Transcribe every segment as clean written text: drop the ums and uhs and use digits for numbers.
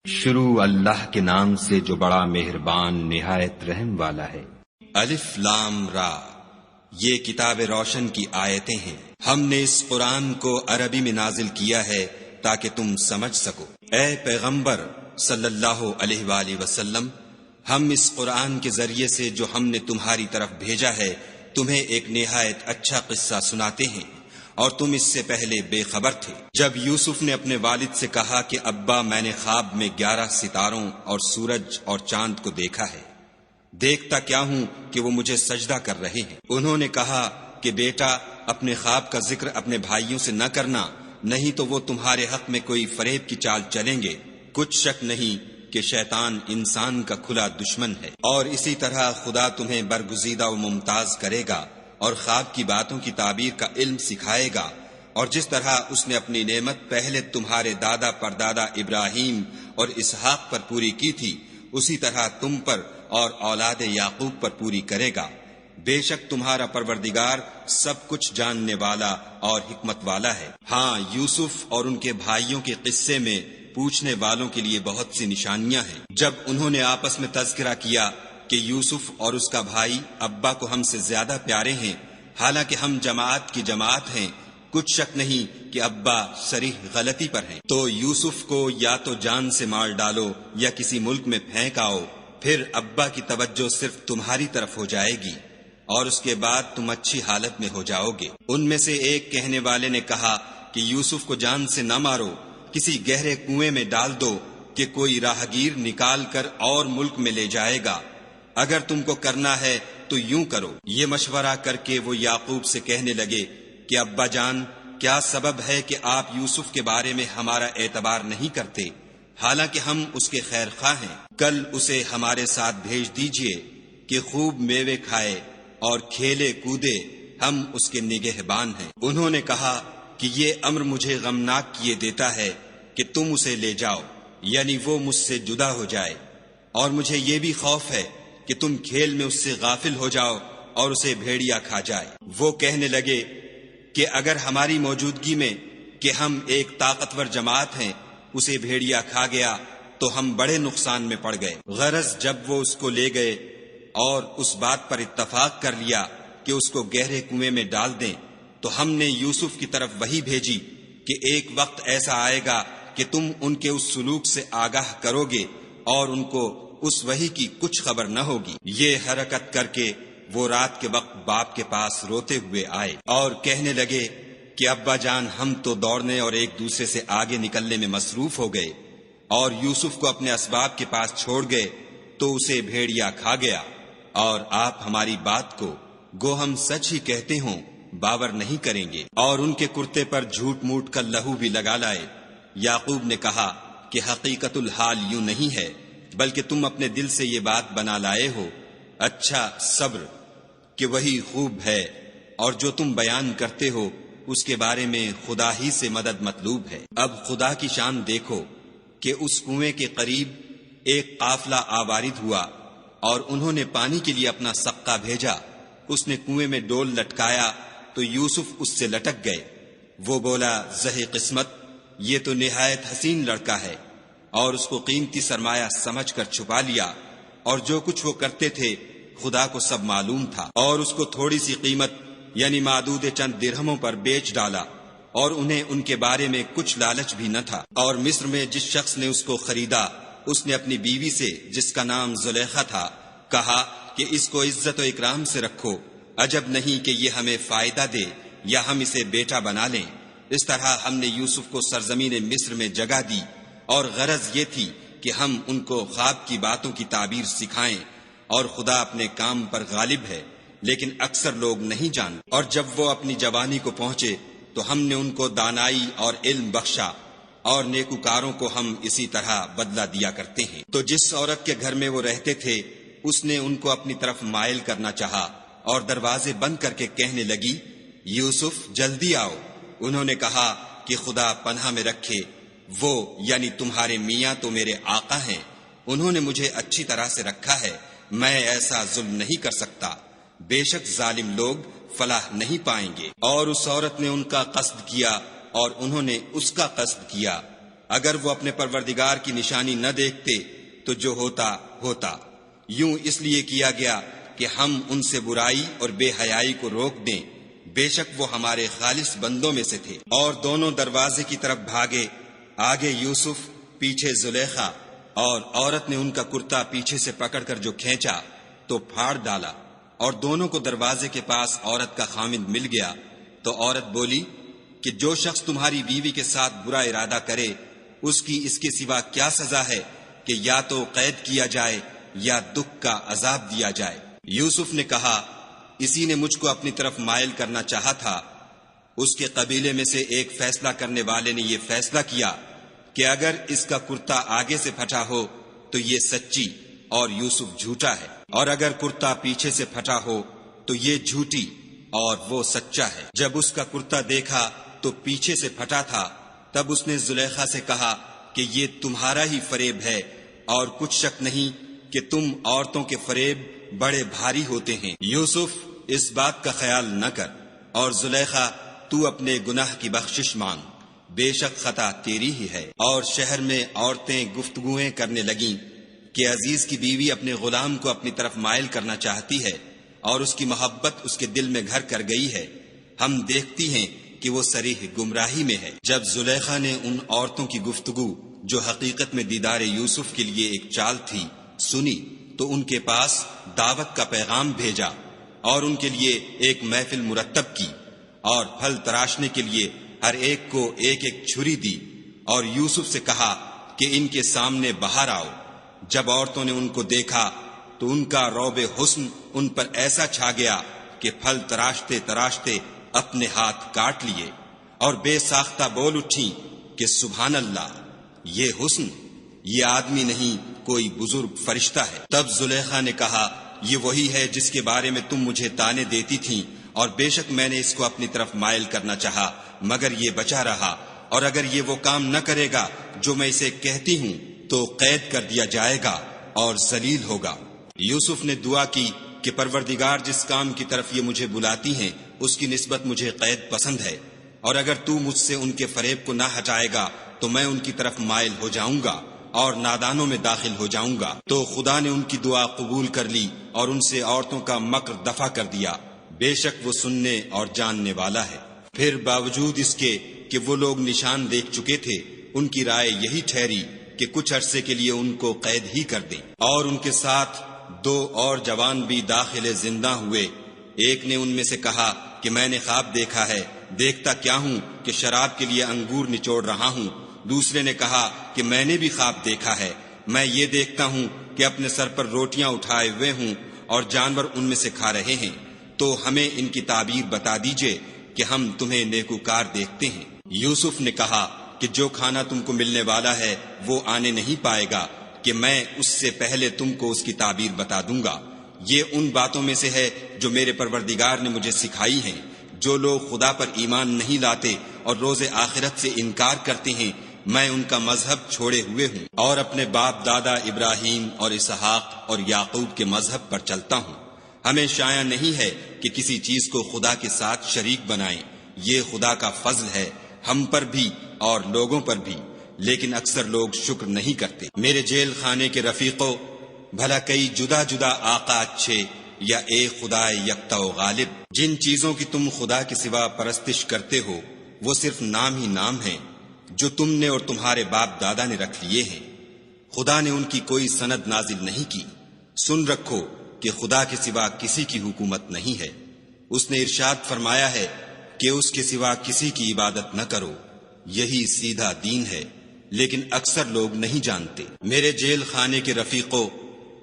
شروع اللہ کے نام سے جو بڑا مہربان نہایت رحم والا ہے۔ الف لام را، یہ کتاب روشن کی آیتیں ہیں۔ ہم نے اس قرآن کو عربی میں نازل کیا ہے تاکہ تم سمجھ سکو۔ اے پیغمبر صلی اللہ علیہ وآلہ وسلم، ہم اس قرآن کے ذریعے سے جو ہم نے تمہاری طرف بھیجا ہے تمہیں ایک نہایت اچھا قصہ سناتے ہیں، اور تم اس سے پہلے بے خبر تھے۔ جب یوسف نے اپنے والد سے کہا کہ ابا، میں نے خواب میں 11 ستاروں اور سورج اور چاند کو دیکھا ہے، دیکھتا کیا ہوں کہ وہ مجھے سجدہ کر رہے ہیں۔ انہوں نے کہا کہ بیٹا، اپنے خواب کا ذکر اپنے بھائیوں سے نہ کرنا، نہیں تو وہ تمہارے حق میں کوئی فریب کی چال چلیں گے۔ کچھ شک نہیں کہ شیطان انسان کا کھلا دشمن ہے، اور اسی طرح خدا تمہیں برگزیدہ و ممتاز کرے گا اور خواب کی باتوں کی تعبیر کا علم سکھائے گا، اور جس طرح اس نے اپنی نعمت پہلے تمہارے دادا پردادا ابراہیم اور اسحاق پر پوری کی تھی، اسی طرح تم پر اور اولاد یعقوب پر پوری کرے گا۔ بے شک تمہارا پروردگار سب کچھ جاننے والا اور حکمت والا ہے۔ ہاں، یوسف اور ان کے بھائیوں کے قصے میں پوچھنے والوں کے لیے بہت سی نشانیاں ہیں۔ جب انہوں نے آپس میں تذکرہ کیا کہ یوسف اور اس کا بھائی ابا کو ہم سے زیادہ پیارے ہیں، حالانکہ ہم جماعت کی جماعت ہیں، کچھ شک نہیں کہ ابا صریح غلطی پر ہیں، تو یوسف کو یا تو جان سے مار ڈالو یا کسی ملک میں پھینک آؤ، پھر ابا کی توجہ صرف تمہاری طرف ہو جائے گی، اور اس کے بعد تم اچھی حالت میں ہو جاؤ گے۔ ان میں سے ایک کہنے والے نے کہا کہ یوسف کو جان سے نہ مارو، کسی گہرے کنویں میں ڈال دو کہ کوئی راہگیر نکال کر اور ملک میں لے جائے گا۔ اگر تم کو کرنا ہے تو یوں کرو۔ یہ مشورہ کر کے وہ یعقوب سے کہنے لگے کہ ابا جان، کیا سبب ہے کہ آپ یوسف کے بارے میں ہمارا اعتبار نہیں کرتے، حالانکہ ہم اس کے خیر خواہ ہیں؟ کل اسے ہمارے ساتھ بھیج دیجئے کہ خوب میوے کھائے اور کھیلے کودے، ہم اس کے نگہبان ہیں۔ انہوں نے کہا کہ یہ امر مجھے غمناک کیے دیتا ہے کہ تم اسے لے جاؤ، یعنی وہ مجھ سے جدا ہو جائے، اور مجھے یہ بھی خوف ہے کہ تم کھیل میں اس سے غافل ہو جاؤ اور اسے بھیڑیا کھا جائے۔ وہ کہنے لگے کہ اگر ہماری موجودگی میں کہ ہم ایک طاقتور جماعت ہیں اسے بھیڑیا کھا گیا تو ہم بڑے نقصان میں پڑ گئے۔ غرض جب وہ اس کو لے گئے اور اس بات پر اتفاق کر لیا کہ اس کو گہرے کنویں میں ڈال دیں، تو ہم نے یوسف کی طرف وحی بھیجی کہ ایک وقت ایسا آئے گا کہ تم ان کے اس سلوک سے آگاہ کرو گے اور ان کو اس وحی کی کچھ خبر نہ ہوگی۔ یہ حرکت کر کے وہ رات کے وقت باپ کے پاس روتے ہوئے آئے اور کہنے لگے کہ ابا جان، ہم تو دوڑنے اور ایک دوسرے سے آگے نکلنے میں مصروف ہو گئے اور یوسف کو اپنے اسباب کے پاس چھوڑ گئے تو اسے بھیڑیا کھا گیا، اور آپ ہماری بات کو گو ہم سچ ہی کہتے ہوں باور نہیں کریں گے، اور ان کے کرتے پر جھوٹ موٹ کا لہو بھی لگا لائے۔ یعقوب نے کہا کہ حقیقت الحال یوں نہیں ہے، بلکہ تم اپنے دل سے یہ بات بنا لائے ہو۔ اچھا، صبر کہ وہی خوب ہے، اور جو تم بیان کرتے ہو اس کے بارے میں خدا ہی سے مدد مطلوب ہے۔ اب خدا کی شان دیکھو کہ اس کنویں کے قریب ایک قافلہ آوارد ہوا، اور انہوں نے پانی کے لیے اپنا سقا بھیجا۔ اس نے کنویں میں ڈول لٹکایا تو یوسف اس سے لٹک گئے۔ وہ بولا، زہے قسمت، یہ تو نہایت حسین لڑکا ہے، اور اس کو قیمتی سرمایہ سمجھ کر چھپا لیا، اور جو کچھ وہ کرتے تھے خدا کو سب معلوم تھا، اور اس کو تھوڑی سی قیمت یعنی معدود چند درہموں پر بیچ ڈالا، اور انہیں ان کے بارے میں کچھ لالچ بھی نہ تھا۔ اور مصر میں جس شخص نے اس کو خریدا، اس نے اپنی بیوی سے جس کا نام زلیخا تھا کہا کہ اس کو عزت و اکرام سے رکھو، عجب نہیں کہ یہ ہمیں فائدہ دے یا ہم اسے بیٹا بنا لیں۔ اس طرح ہم نے یوسف کو سرزمین مصر میں جگہ دی، اور غرض یہ تھی کہ ہم ان کو خواب کی باتوں کی تعبیر سکھائیں، اور خدا اپنے کام پر غالب ہے، لیکن اکثر لوگ نہیں جانتے۔ اور جب وہ اپنی جوانی کو پہنچے تو ہم نے ان کو دانائی اور علم بخشا، اور نیکوکاروں کو ہم اسی طرح بدلہ دیا کرتے ہیں۔ تو جس عورت کے گھر میں وہ رہتے تھے اس نے ان کو اپنی طرف مائل کرنا چاہا، اور دروازے بند کر کے کہنے لگی، یوسف جلدی آؤ۔ انہوں نے کہا کہ خدا پناہ میں رکھے، وہ یعنی تمہارے میاں تو میرے آقا ہیں، انہوں نے مجھے اچھی طرح سے رکھا ہے، میں ایسا ظلم نہیں کر سکتا، بے شک ظالم لوگ فلاح نہیں پائیں گے۔ اور اس عورت نے ان کا قصد کیا اور انہوں نے اس کا قصد کیا، اگر وہ اپنے پروردگار کی نشانی نہ دیکھتے تو جو ہوتا ہوتا، یوں اس لیے کیا گیا کہ ہم ان سے برائی اور بے حیائی کو روک دیں، بے شک وہ ہمارے خالص بندوں میں سے تھے۔ اور دونوں دروازے کی طرف بھاگے، آگے یوسف، پیچھے زلیخا، اور عورت نے ان کا کرتا پیچھے سے پکڑ کر جو کھینچا تو پھاڑ ڈالا، اور دونوں کو دروازے کے پاس عورت کا خامند مل گیا۔ تو عورت بولی کہ جو شخص تمہاری بیوی کے ساتھ برا ارادہ کرے اس کی اس کے سوا کیا سزا ہے کہ یا تو قید کیا جائے یا دکھ کا عذاب دیا جائے۔ یوسف نے کہا، اسی نے مجھ کو اپنی طرف مائل کرنا چاہا تھا۔ اس کے قبیلے میں سے ایک فیصلہ کرنے والے نے یہ فیصلہ کیا کہ اگر اس کا کرتا آگے سے پھٹا ہو تو یہ سچی اور یوسف جھوٹا ہے، اور اگر کرتا پیچھے سے پھٹا ہو تو یہ جھوٹی اور وہ سچا ہے۔ جب اس کا کرتا دیکھا تو پیچھے سے پھٹا تھا، تب اس نے زلیخا سے کہا کہ یہ تمہارا ہی فریب ہے، اور کچھ شک نہیں کہ تم عورتوں کے فریب بڑے بھاری ہوتے ہیں۔ یوسف، اس بات کا خیال نہ کر، اور زلیخا، تو اپنے گناہ کی بخشش مانگ، بے شک خطا تیری ہی ہے۔ اور شہر میں عورتیں گفتگویں کرنے لگیں کہ عزیز کی بیوی اپنے غلام کو اپنی طرف مائل کرنا چاہتی ہے، اور اس کی محبت اس کے دل میں گھر کر گئی ہے، ہم دیکھتی ہیں کہ وہ صریح گمراہی میں ہے۔ جب زلیخا نے ان عورتوں کی گفتگو جو حقیقت میں دیدار یوسف کے لیے ایک چال تھی سنی تو ان کے پاس دعوت کا پیغام بھیجا، اور ان کے لیے ایک محفل مرتب کی، اور پھل تراشنے کے لیے ہر ایک کو ایک ایک چھری دی، اور یوسف سے کہا کہ ان کے سامنے باہر آؤ۔ جب عورتوں نے ان کو دیکھا تو ان کا روب حسن ان پر ایسا چھا گیا کہ پھل تراشتے تراشتے اپنے ہاتھ کاٹ لیے، اور بے ساختہ بول اٹھیں کہ سبحان اللہ، یہ حسن، یہ آدمی نہیں کوئی بزرگ فرشتہ ہے۔ تب زلیخا نے کہا، یہ وہی ہے جس کے بارے میں تم مجھے تانے دیتی تھیں، اور بے شک میں نے اس کو اپنی طرف مائل کرنا چاہا مگر یہ بچا رہا، اور اگر یہ وہ کام نہ کرے گا جو میں اسے کہتی ہوں تو قید کر دیا جائے گا اور ذلیل ہوگا۔ یوسف نے دعا کی کہ پروردگار جس کام کی طرف یہ مجھے بلاتی ہیں اس کی نسبت مجھے قید پسند ہے، اور اگر تو مجھ سے ان کے فریب کو نہ ہٹائے گا تو میں ان کی طرف مائل ہو جاؤں گا اور نادانوں میں داخل ہو جاؤں گا۔ تو خدا نے ان کی دعا قبول کر لی اور ان سے عورتوں کا مکر دفع کر دیا، بے شک وہ سننے اور جاننے والا ہے۔ پھر باوجود اس کے کہ وہ لوگ نشان دیکھ چکے تھے، ان کی رائے یہی ٹھہری کہ کچھ عرصے کے لیے ان کو قید ہی کر دیں، اور ان کے ساتھ 2 اور جوان بھی داخل زندہ ہوئے۔ ایک نے ان میں سے کہا کہ میں نے خواب دیکھا ہے، دیکھتا کیا ہوں کہ شراب کے لیے انگور نچوڑ رہا ہوں۔ دوسرے نے کہا کہ میں نے بھی خواب دیکھا ہے، میں یہ دیکھتا ہوں کہ اپنے سر پر روٹیاں اٹھائے ہوئے ہوں اور جانور ان میں سے کھا رہے ہیں، تو ہمیں ان کی تعبیر بتا دیجئے کہ ہم تمہیں نیکوکار دیکھتے ہیں۔ یوسف نے کہا کہ جو کھانا تم کو ملنے والا ہے وہ آنے نہیں پائے گا کہ میں اس سے پہلے تم کو اس کی تعبیر بتا دوں گا۔ یہ ان باتوں میں سے ہے جو میرے پروردگار نے مجھے سکھائی ہیں۔ جو لوگ خدا پر ایمان نہیں لاتے اور روز آخرت سے انکار کرتے ہیں، میں ان کا مذہب چھوڑے ہوئے ہوں اور اپنے باپ دادا ابراہیم اور اسحاق اور یعقوب کے مذہب پر چلتا ہوں۔ ہمیں شایع نہیں ہے کہ کسی چیز کو خدا کے ساتھ شریک بنائیں، یہ خدا کا فضل ہے ہم پر بھی اور لوگوں پر بھی، لیکن اکثر لوگ شکر نہیں کرتے۔ میرے جیل خانے کے رفیقوں، بھلا کئی جدا جدا آقا اچھے یا ایک خدا یکتا و غالب؟ جن چیزوں کی تم خدا کے سوا پرستش کرتے ہو وہ صرف نام ہی نام ہیں جو تم نے اور تمہارے باپ دادا نے رکھ لیے ہیں، خدا نے ان کی کوئی سند نازل نہیں کی۔ سن رکھو کہ خدا کے سوا کسی کی حکومت نہیں ہے۔ اس نے ارشاد فرمایا ہے کہ اس کے سوا کسی کی عبادت نہ کرو، یہی سیدھا دین ہے، لیکن اکثر لوگ نہیں جانتے۔ میرے جیل خانے کے رفیقوں،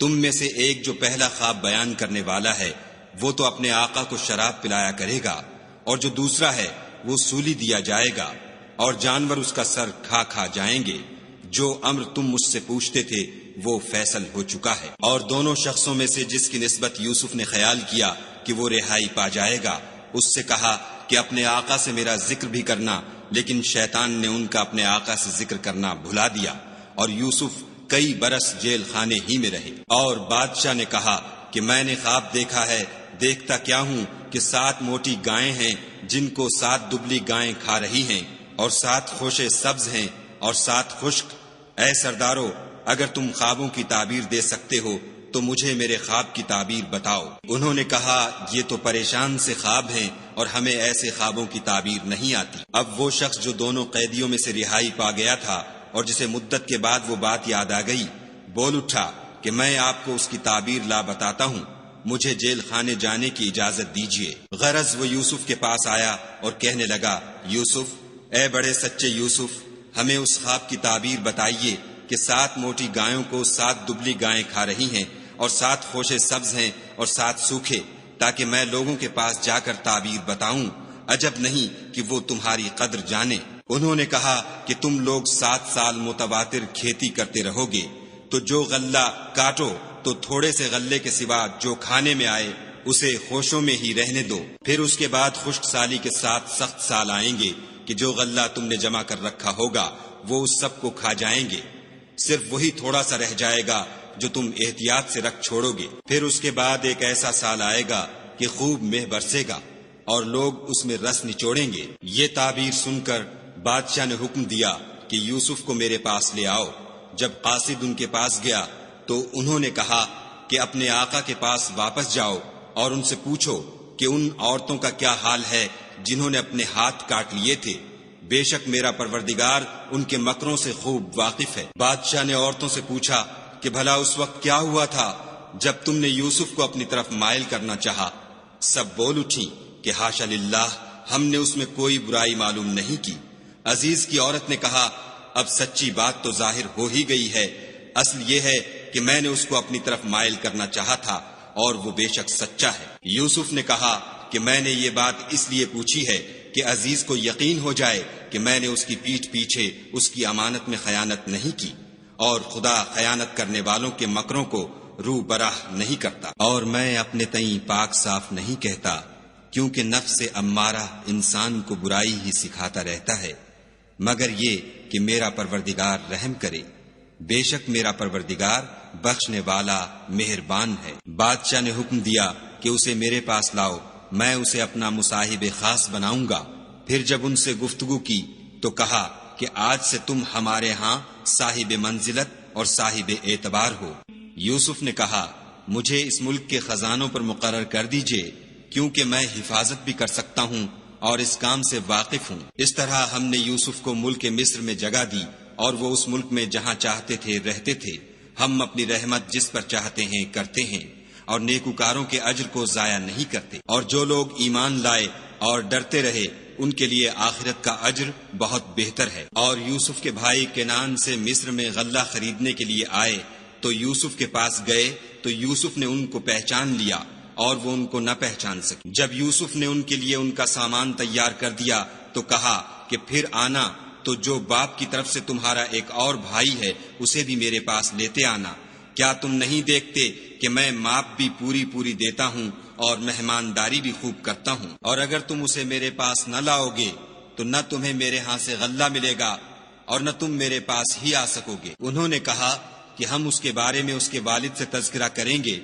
تم میں سے ایک جو پہلا خواب بیان کرنے والا ہے وہ تو اپنے آقا کو شراب پلایا کرے گا، اور جو دوسرا ہے وہ سولی دیا جائے گا اور جانور اس کا سر کھا کھا جائیں گے۔ جو امر تم مجھ سے پوچھتے تھے وہ فیصل ہو چکا ہے۔ اور دونوں شخصوں میں سے جس کی نسبت یوسف نے خیال کیا کہ وہ رہائی پا جائے گا، اس سے کہا کہ اپنے آقا سے میرا ذکر بھی کرنا، لیکن شیطان نے ان کا اپنے آقا سے ذکر کرنا بھلا دیا، اور یوسف کئی برس جیل خانے ہی میں رہے۔ اور بادشاہ نے کہا کہ میں نے خواب دیکھا ہے، دیکھتا کیا ہوں کہ 7 موٹی گائیں ہیں جن کو 7 دبلی گائیں کھا رہی ہیں، اور 7 خوشے سبز ہیں اور 7 خشک۔ اے سردارو، اگر تم خوابوں کی تعبیر دے سکتے ہو تو مجھے میرے خواب کی تعبیر بتاؤ۔ انہوں نے کہا یہ تو پریشان سے خواب ہیں اور ہمیں ایسے خوابوں کی تعبیر نہیں آتی۔ اب وہ شخص جو دونوں قیدیوں میں سے رہائی پا گیا تھا اور جسے مدت کے بعد وہ بات یاد آ گئی، بول اٹھا کہ میں آپ کو اس کی تعبیر لا بتاتا ہوں، مجھے جیل خانے جانے کی اجازت دیجیے۔ غرض وہ یوسف کے پاس آیا اور کہنے لگا، یوسف، اے بڑے سچے یوسف، ہمیں اس خواب کی تعبیر بتائیے کہ 7 موٹی گایوں کو 7 دبلی گائیں کھا رہی ہیں اور 7 خوشے سبز ہیں اور 7 سوکھے، تاکہ میں لوگوں کے پاس جا کر تعبیر بتاؤں، عجب نہیں کہ وہ تمہاری قدر جانے۔ انہوں نے کہا کہ تم لوگ 7 سال متواتر کھیتی کرتے رہو گے، تو جو غلہ کاٹو تو تھوڑے سے غلے کے سوا جو کھانے میں آئے اسے خوشوں میں ہی رہنے دو، پھر اس کے بعد خشک سالی کے 7 سخت سال آئیں گے کہ جو غلہ تم نے جمع کر رکھا ہوگا وہ اس سب کو کھا جائیں گے، صرف وہی تھوڑا سا رہ جائے گا جو تم احتیاط سے رکھ چھوڑو گے۔ پھر اس کے بعد ایک ایسا سال آئے گا کہ خوب مہ برسے گا اور لوگ اس میں رس نچوڑیں گے۔ یہ تعبیر سن کر بادشاہ نے حکم دیا کہ یوسف کو میرے پاس لے آؤ۔ جب قاصد ان کے پاس گیا تو انہوں نے کہا کہ اپنے آقا کے پاس واپس جاؤ اور ان سے پوچھو کہ ان عورتوں کا کیا حال ہے جنہوں نے اپنے ہاتھ کاٹ لیے تھے، بے شک میرا پروردگار ان کے مکروں سے خوب واقف ہے۔ بادشاہ نے عورتوں سے پوچھا کہ بھلا اس وقت کیا ہوا تھا جب تم نے یوسف کو اپنی طرف مائل کرنا چاہا؟ سب بول اٹھی کہ حاشا للہ، ہم نے اس میں کوئی برائی معلوم نہیں کی۔ عزیز کی عورت نے کہا اب سچی بات تو ظاہر ہو ہی گئی ہے، اصل یہ ہے کہ میں نے اس کو اپنی طرف مائل کرنا چاہا تھا اور وہ بے شک سچا ہے۔ یوسف نے کہا کہ میں نے یہ بات اس لیے پوچھی ہے کہ عزیز کو یقین ہو جائے کہ میں نے اس کی پیٹھ پیچھے اس کی امانت میں خیانت نہیں کی، اور خدا خیانت کرنے والوں کے مکروں کو رو براہ نہیں کرتا، اور میں اپنے تئیں پاک صاف نہیں کہتا، کیونکہ نفس امارہ انسان کو برائی ہی سکھاتا رہتا ہے، مگر یہ کہ میرا پروردگار رحم کرے، بے شک میرا پروردگار بخشنے والا مہربان ہے۔ بادشاہ نے حکم دیا کہ اسے میرے پاس لاؤ، میں اسے اپنا مصاحب خاص بناؤں گا۔ پھر جب ان سے گفتگو کی تو کہا کہ آج سے تم ہمارے ہاں صاحب منزلت اور صاحب اعتبار ہو۔ یوسف نے کہا مجھے اس ملک کے خزانوں پر مقرر کر دیجئے، کیونکہ میں حفاظت بھی کر سکتا ہوں اور اس کام سے واقف ہوں۔ اس طرح ہم نے یوسف کو ملک مصر میں جگہ دی اور وہ اس ملک میں جہاں چاہتے تھے رہتے تھے۔ ہم اپنی رحمت جس پر چاہتے ہیں کرتے ہیں اور نیکوکاروں کے اجر کو ضائع نہیں کرتے، اور جو لوگ ایمان لائے اور ڈرتے رہے ان کے لیے آخرت کا اجر بہت بہتر ہے۔ اور یوسف کے بھائی کنعان سے مصر میں غلہ خریدنے کے لیے آئے تو یوسف کے پاس گئے تو یوسف نے ان کو پہچان لیا اور وہ ان کو نہ پہچان سکے۔ جب یوسف نے ان کے لیے ان کا سامان تیار کر دیا تو کہا کہ پھر آنا تو جو باپ کی طرف سے تمہارا ایک اور بھائی ہے اسے بھی میرے پاس لیتے آنا۔ کیا تم نہیں دیکھتے کہ میں ماپ بھی پوری دیتا ہوں اور مہمانداری بھی خوب کرتا ہوں؟ اور اگر تم اسے میرے پاس نہ لاؤ گے تو نہ تمہیں میرے ہاں سے غلہ ملے گا اور نہ تم میرے پاس ہی آ سکو گے۔ انہوں نے کہا کہ ہم اس کے بارے میں اس کے والد سے تذکرہ کریں گے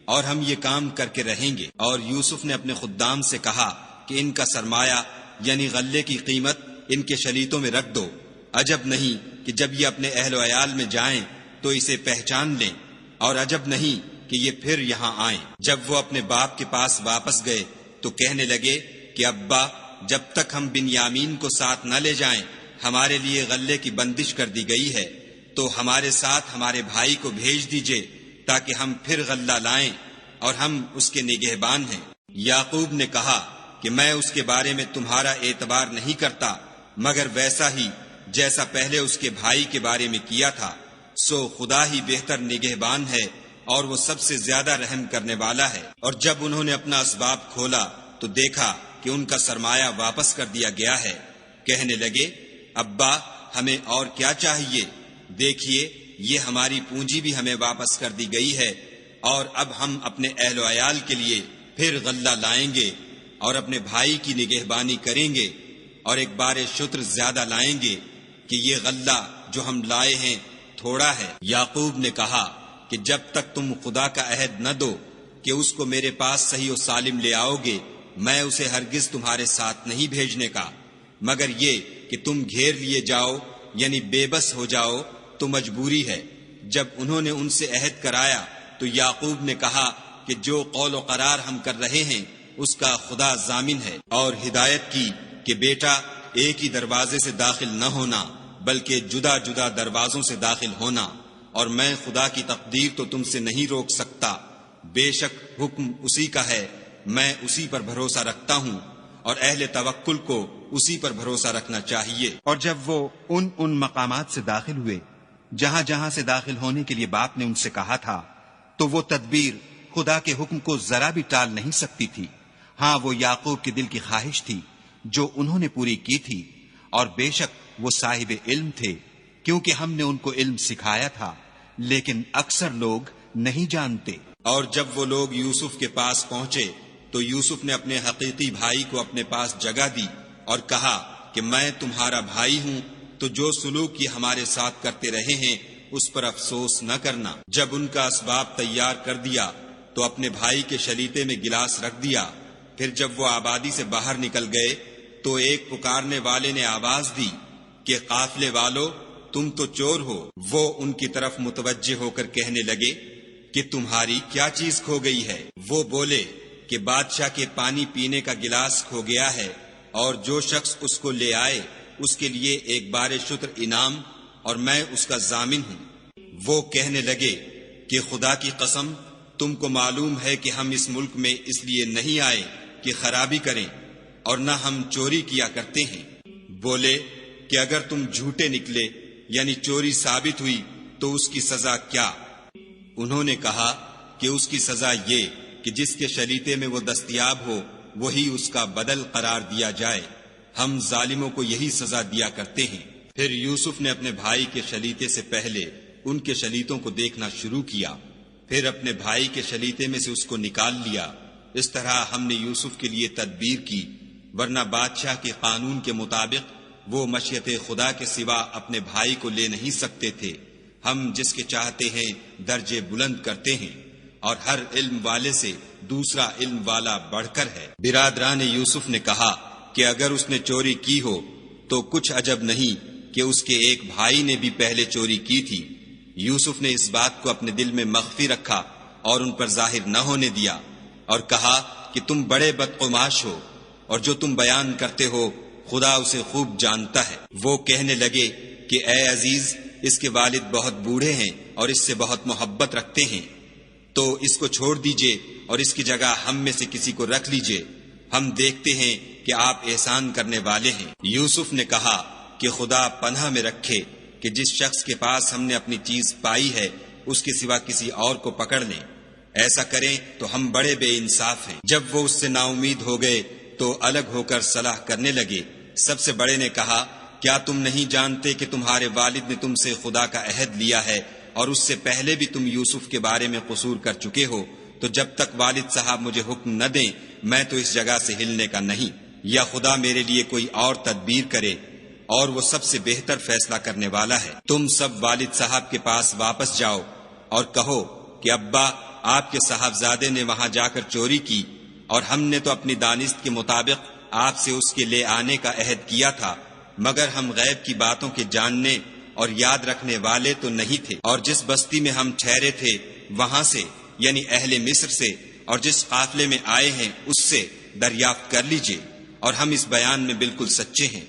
اور ہم یہ کام کر کے رہیں گے۔ اور یوسف نے اپنے خدام سے کہا کہ ان کا سرمایہ یعنی غلے کی قیمت ان کے شلیتوں میں رکھ دو، عجب نہیں کہ جب یہ اپنے اہل و عیال میں جائیں تو اسے پہچان لیں، اور عجب نہیں کہ یہ پھر یہاں آئیں۔ جب وہ اپنے باپ کے پاس واپس گئے تو کہنے لگے کہ ابا، جب تک ہم بنیامین کو ساتھ نہ لے جائیں ہمارے لیے غلے کی بندش کر دی گئی ہے، تو ہمارے ساتھ ہمارے بھائی کو بھیج دیجئے تاکہ ہم پھر غلہ لائیں اور ہم اس کے نگہبان ہیں۔ یعقوب نے کہا کہ میں اس کے بارے میں تمہارا اعتبار نہیں کرتا مگر ویسا ہی جیسا پہلے اس کے بھائی کے بارے میں کیا تھا، سو خدا ہی بہتر نگہبان ہے اور وہ سب سے زیادہ رحم کرنے والا ہے۔ اور جب انہوں نے اپنا اسباب کھولا تو دیکھا کہ ان کا سرمایہ واپس کر دیا گیا ہے۔ کہنے لگے ابا، ہمیں اور کیا چاہیے؟ دیکھیے یہ ہماری پونجی بھی ہمیں واپس کر دی گئی ہے، اور اب ہم اپنے اہل و عیال کے لیے پھر غلہ لائیں گے اور اپنے بھائی کی نگہبانی کریں گے، اور ایک بار شتر زیادہ لائیں گے کہ یہ غلہ جو ہم لائے ہیں تھوڑا ہے۔ یعقوب نے کہا کہ جب تک تم خدا کا عہد نہ دو کہ اس کو میرے پاس صحیح و سالم لے آؤ گے، میں اسے ہرگز تمہارے ساتھ نہیں بھیجنے کا، مگر یہ کہ تم گھیر لیے جاؤ یعنی بے بس ہو جاؤ تو مجبوری ہے۔ جب انہوں نے ان سے عہد کرایا تو یعقوب نے کہا کہ جو قول و قرار ہم کر رہے ہیں اس کا خدا ضامن ہے، اور ہدایت کی کہ بیٹا ایک ہی دروازے سے داخل نہ ہونا بلکہ جدا جدا دروازوں سے داخل ہونا، اور میں خدا کی تقدیر تو تم سے نہیں روک سکتا، بے شک حکم اسی کا ہے، میں اسی پر بھروسہ رکھتا ہوں، اور اہل توکل کو اسی پر بھروسہ رکھنا چاہیے۔ اور جب وہ ان مقامات سے داخل ہوئے جہاں جہاں سے داخل ہونے کے لیے باپ نے ان سے کہا تھا تو وہ تدبیر خدا کے حکم کو ذرا بھی ٹال نہیں سکتی تھی۔ ہاں، وہ یعقوب کے دل کی خواہش تھی جو انہوں نے پوری کی تھی، اور بے شک وہ صاحب علم تھے کیونکہ ہم نے ان کو علم سکھایا تھا، لیکن اکثر لوگ نہیں جانتے۔ اور جب وہ لوگ یوسف کے پاس پہنچے تو یوسف نے اپنے حقیقی بھائی کو اپنے پاس جگہ دی اور کہا کہ میں تمہارا بھائی ہوں، تو جو سلوک یہ ہمارے ساتھ کرتے رہے ہیں اس پر افسوس نہ کرنا۔ جب ان کا اسباب تیار کر دیا تو اپنے بھائی کے شلیتے میں گلاس رکھ دیا۔ پھر جب وہ آبادی سے باہر نکل گئے تو ایک پکارنے والے نے آواز دی کہ قافلے والو، تم تو چور ہو۔ وہ ان کی طرف متوجہ ہو کر کہنے لگے کہ تمہاری کیا چیز کھو گئی ہے؟ وہ بولے کہ بادشاہ کے پانی پینے کا گلاس کھو گیا ہے، اور جو شخص اس کو لے آئے اس کے لیے ایک بار شتر انعام، اور میں اس کا ضامن ہوں۔ وہ کہنے لگے کہ خدا کی قسم، تم کو معلوم ہے کہ ہم اس ملک میں اس لیے نہیں آئے کہ خرابی کریں، اور نہ ہم چوری کیا کرتے ہیں۔ بولے کہ اگر تم جھوٹے نکلے یعنی چوری ثابت ہوئی تو اس کی سزا کیا؟ انہوں نے کہا کہ اس کی سزا یہ کہ جس کے شلیتے میں وہ دستیاب ہو وہی اس کا بدل قرار دیا جائے، ہم ظالموں کو یہی سزا دیا کرتے ہیں۔ پھر یوسف نے اپنے بھائی کے شلیتے سے پہلے ان کے شلیتوں کو دیکھنا شروع کیا، پھر اپنے بھائی کے شلیتے میں سے اس کو نکال لیا۔ اس طرح ہم نے یوسف کے لیے تدبیر کی، ورنہ بادشاہ کے قانون کے مطابق وہ مشیت خدا کے سوا اپنے بھائی کو لے نہیں سکتے تھے۔ ہم جس کے چاہتے ہیں درجے بلند کرتے ہیں، اور ہر علم والے سے دوسرا علم والا بڑھ کر ہے۔ برادران یوسف نے کہا کہ اگر اس نے چوری کی ہو تو کچھ عجب نہیں کہ اس کے ایک بھائی نے بھی پہلے چوری کی تھی۔ یوسف نے اس بات کو اپنے دل میں مخفی رکھا اور ان پر ظاہر نہ ہونے دیا، اور کہا کہ تم بڑے بدقماش ہو، اور جو تم بیان کرتے ہو خدا اسے خوب جانتا ہے۔ وہ کہنے لگے کہ اے عزیز، اس کے والد بہت بوڑھے ہیں اور اس سے بہت محبت رکھتے ہیں، تو اس کو چھوڑ دیجئے اور اس کی جگہ ہم میں سے کسی کو رکھ لیجئے، ہم دیکھتے ہیں کہ آپ احسان کرنے والے ہیں۔ یوسف نے کہا کہ خدا پناہ میں رکھے کہ جس شخص کے پاس ہم نے اپنی چیز پائی ہے اس کے سوا کسی اور کو پکڑ لیں، ایسا کریں تو ہم بڑے بے انصاف ہیں۔ جب وہ اس سے نا امید ہو گئے تو الگ ہو کر صلاح کرنے لگے۔ سب سے بڑے نے کہا کیا تم نہیں جانتے کہ تمہارے والد نے تم سے خدا کا عہد لیا ہے، اور اس سے پہلے بھی تم یوسف کے بارے میں قصور کر چکے ہو، تو جب تک والد صاحب مجھے حکم نہ دیں میں تو اس جگہ سے ہلنے کا نہیں، یا خدا میرے لیے کوئی اور تدبیر کرے، اور وہ سب سے بہتر فیصلہ کرنے والا ہے۔ تم سب والد صاحب کے پاس واپس جاؤ اور کہو کہ ابا، آپ کے صاحبزادے نے وہاں جا کر چوری کی، اور ہم نے تو اپنی دانست کے مطابق آپ سے اس کے لے آنے کا عہد کیا تھا، مگر ہم غیب کی باتوں کے جاننے اور یاد رکھنے والے تو نہیں تھے، اور جس بستی میں ہم ٹھہرے تھے وہاں سے یعنی اہل مصر سے، اور جس قافلے میں آئے ہیں اس سے دریافت کر لیجئے، اور ہم اس بیان میں بالکل سچے ہیں۔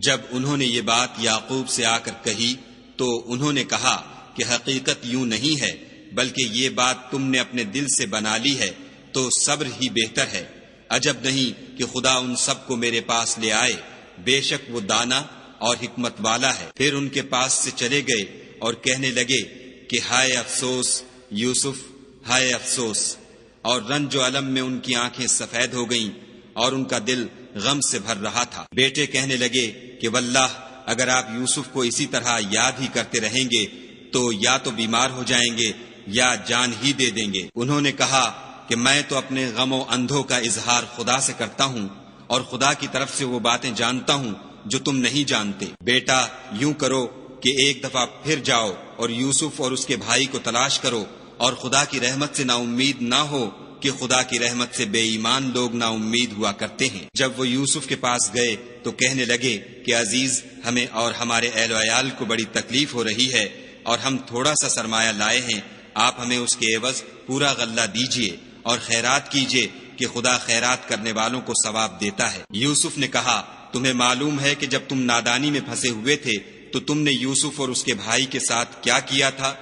جب انہوں نے یہ بات یعقوب سے آ کر کہی تو انہوں نے کہا کہ حقیقت یوں نہیں ہے، بلکہ یہ بات تم نے اپنے دل سے بنا لی ہے، تو صبر ہی بہتر ہے۔ عجب نہیں کہ خدا ان سب کو میرے پاس لے آئے، بے شک وہ دانا اور حکمت والا ہے۔ پھر ان کے پاس سے چلے گئے اور کہنے لگے کہ ہائے افسوس یوسف، ہائے افسوس، اور رنج و الم میں ان کی آنکھیں سفید ہو گئیں اور ان کا دل غم سے بھر رہا تھا۔ بیٹے کہنے لگے کہ واللہ اگر آپ یوسف کو اسی طرح یاد ہی کرتے رہیں گے تو یا تو بیمار ہو جائیں گے یا جان ہی دے دیں گے۔ انہوں نے کہا کہ میں تو اپنے غم و اندھوں کا اظہار خدا سے کرتا ہوں، اور خدا کی طرف سے وہ باتیں جانتا ہوں جو تم نہیں جانتے۔ بیٹا یوں کرو کہ ایک دفعہ پھر جاؤ اور یوسف اور اس کے بھائی کو تلاش کرو، اور خدا کی رحمت سے نا امید نہ ہو کہ خدا کی رحمت سے بے ایمان لوگ نا امید ہوا کرتے ہیں۔ جب وہ یوسف کے پاس گئے تو کہنے لگے کہ عزیز، ہمیں اور ہمارے اہل و عیال کو بڑی تکلیف ہو رہی ہے اور ہم تھوڑا سا سرمایہ لائے ہیں، آپ ہمیں اس کے عوض پورا غلہ دیجئے اور خیرات کیجئے کہ خدا خیرات کرنے والوں کو ثواب دیتا ہے۔ یوسف نے کہا، تمہیں معلوم ہے کہ جب تم نادانی میں پھنسے ہوئے تھے تو تم نے یوسف اور اس کے بھائی کے ساتھ کیا کیا تھا؟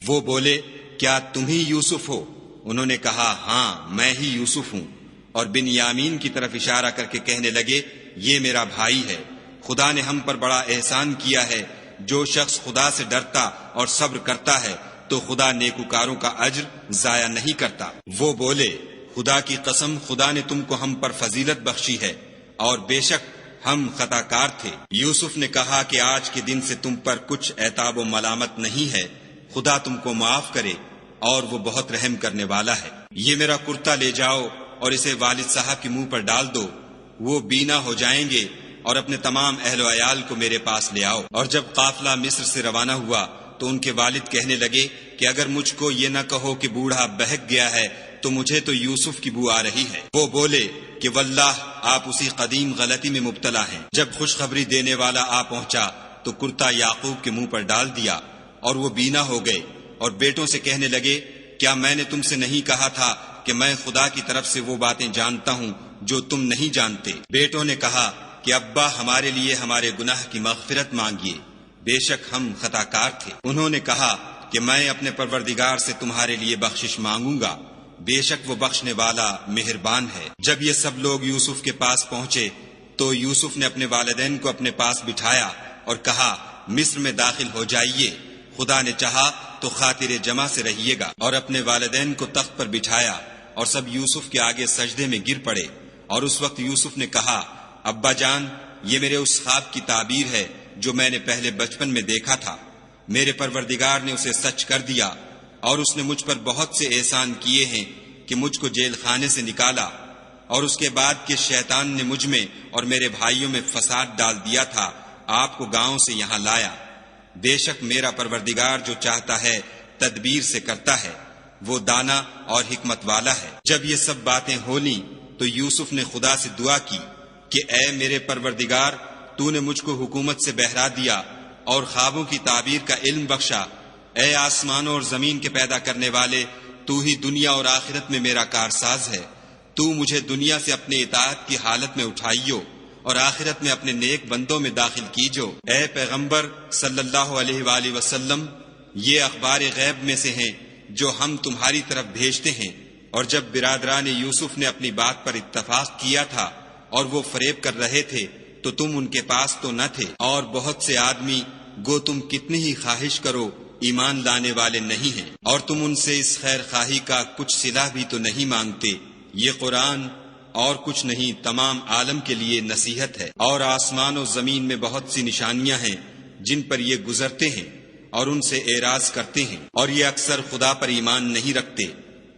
وہ بولے، کیا تم ہی یوسف ہو؟ انہوں نے کہا، ہاں میں ہی یوسف ہوں، اور بنیامین کی طرف اشارہ کر کے کہنے لگے، یہ میرا بھائی ہے، خدا نے ہم پر بڑا احسان کیا ہے۔ جو شخص خدا سے ڈرتا اور صبر کرتا ہے تو خدا نیکوکاروں کا اجر ضائع نہیں کرتا۔ وہ بولے، خدا کی قسم، خدا نے تم کو ہم پر فضیلت بخشی ہے اور بے شک ہم خطا کار تھے۔ یوسف نے کہا کہ آج کے دن سے تم پر کچھ عتاب و ملامت نہیں ہے، خدا تم کو معاف کرے اور وہ بہت رحم کرنے والا ہے۔ یہ میرا کرتا لے جاؤ اور اسے والد صاحب کے منہ پر ڈال دو، وہ بینا ہو جائیں گے، اور اپنے تمام اہل و عیال کو میرے پاس لے آؤ۔ اور جب قافلہ مصر سے روانہ ہوا تو ان کے والد کہنے لگے کہ اگر مجھ کو یہ نہ کہو کہ بوڑھا بہک گیا ہے تو مجھے تو یوسف کی بو آ رہی ہے۔ وہ بولے کہ واللہ آپ اسی قدیم غلطی میں مبتلا ہیں۔ جب خوشخبری دینے والا آ پہنچا تو کرتا یعقوب کے منہ پر ڈال دیا اور وہ بینا ہو گئے، اور بیٹوں سے کہنے لگے، کیا میں نے تم سے نہیں کہا تھا کہ میں خدا کی طرف سے وہ باتیں جانتا ہوں جو تم نہیں جانتے؟ بیٹوں نے کہا کہ ابا، ہمارے لیے ہمارے گناہ کی مغفرت مانگیے، بے شک ہم خطا کار تھے۔ انہوں نے کہا کہ میں اپنے پروردگار سے تمہارے لیے بخشش مانگوں گا، بے شک وہ بخشنے والا مہربان ہے۔ جب یہ سب لوگ یوسف کے پاس پہنچے تو یوسف نے اپنے والدین کو اپنے پاس بٹھایا اور کہا، مصر میں داخل ہو جائیے، خدا نے چاہا تو خاطر جمع سے رہیے گا۔ اور اپنے والدین کو تخت پر بٹھایا اور سب یوسف کے آگے سجدے میں گر پڑے۔ اور اس وقت یوسف نے کہا، ابا جان، یہ میرے اس خواب کی تعبیر ہے جو میں نے پہلے بچپن میں دیکھا تھا۔ میرے پروردگار نے اسے سچ کر دیا، اور اس نے مجھ پر بہت سے احسان کیے ہیں کہ مجھ کو جیل خانے سے نکالا، اور اس کے بعد کہ شیطان نے مجھ میں اور میرے بھائیوں میں فساد ڈال دیا تھا، آپ کو گاؤں سے یہاں لایا۔ بے شک میرا پروردگار جو چاہتا ہے تدبیر سے کرتا ہے، وہ دانا اور حکمت والا ہے۔ جب یہ سب باتیں ہو لیں تو یوسف نے خدا سے دعا کی کہ اے میرے پروردگار، تو نے مجھ کو حکومت سے بہرا دیا اور خوابوں کی تعبیر کا علم بخشا۔ اے آسمانوں اور زمین کے پیدا کرنے والے، تو ہی دنیا اور آخرت میں میرا کارساز ہے۔ تو مجھے دنیا سے اپنے اطاعت کی حالت میں اٹھائیو اور آخرت میں اپنے نیک بندوں میں داخل کیجو۔ اے پیغمبر صلی اللہ علیہ وآلہ وسلم، یہ اخبار غیب میں سے ہیں جو ہم تمہاری طرف بھیجتے ہیں۔ اور جب برادران یوسف نے اپنی بات پر اتفاق کیا تھا اور وہ فریب کر رہے تھے تو تم ان کے پاس تو نہ تھے، اور بہت سے آدمی گو تم کتنی ہی خواہش کرو ایمان لانے والے نہیں ہیں، اور تم ان سے اس خیر خواہی کا کچھ صلہ بھی تو نہیں مانگتے۔ یہ قرآن اور کچھ نہیں، تمام عالم کے لیے نصیحت ہے۔ اور آسمان و زمین میں بہت سی نشانیاں ہیں جن پر یہ گزرتے ہیں اور ان سے اعراض کرتے ہیں، اور یہ اکثر خدا پر ایمان نہیں رکھتے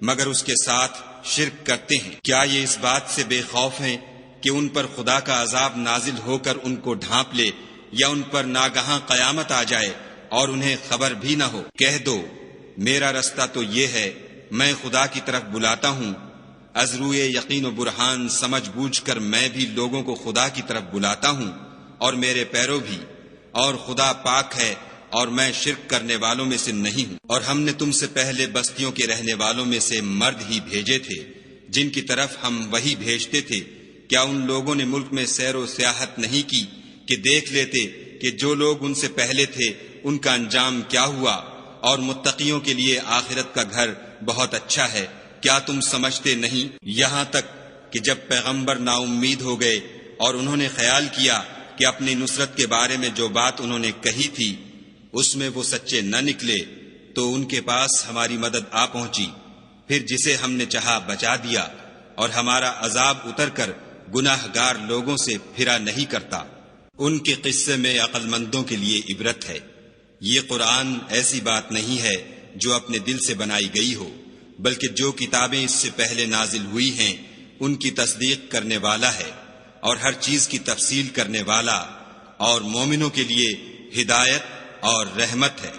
مگر اس کے ساتھ شرک کرتے ہیں۔ کیا یہ اس بات سے بے خوف ہیں کہ ان پر خدا کا عذاب نازل ہو کر ان کو ڈھانپ لے، یا ان پر ناگہاں قیامت آ جائے اور انہیں خبر بھی نہ ہو؟ کہہ دو، میرا رستہ تو یہ ہے، میں خدا کی طرف بلاتا ہوں، از روئے یقین و برہان سمجھ بوجھ کر میں بھی لوگوں کو خدا کی طرف بلاتا ہوں، اور میرے پیرو بھی، اور خدا پاک ہے اور میں شرک کرنے والوں میں سے نہیں ہوں۔ اور ہم نے تم سے پہلے بستیوں کے رہنے والوں میں سے مرد ہی بھیجے تھے جن کی طرف ہم وہی بھیجتے تھے۔ کیا ان لوگوں نے ملک میں سیر و سیاحت نہیں کی کہ دیکھ لیتے کہ جو لوگ ان سے پہلے تھے ان کا انجام کیا ہوا، اور متقیوں کے لیے آخرت کا گھر بہت اچھا ہے؟ کیا تم سمجھتے نہیں؟ یہاں تک کہ جب پیغمبر نا امید ہو گئے اور انہوں نے خیال کیا کہ اپنی نصرت کے بارے میں جو بات انہوں نے کہی تھی اس میں وہ سچے نہ نکلے، تو ان کے پاس ہماری مدد آ پہنچی، پھر جسے ہم نے چاہا بچا دیا، اور ہمارا عذاب اتر کر گناہ گار لوگوں سے پھرا نہیں کرتا۔ ان کے قصے میں عقل مندوں کے لیے عبرت ہے۔ یہ قرآن ایسی بات نہیں ہے جو اپنے دل سے بنائی گئی ہو، بلکہ جو کتابیں اس سے پہلے نازل ہوئی ہیں ان کی تصدیق کرنے والا ہے، اور ہر چیز کی تفصیل کرنے والا، اور مومنوں کے لیے ہدایت اور رحمت ہے۔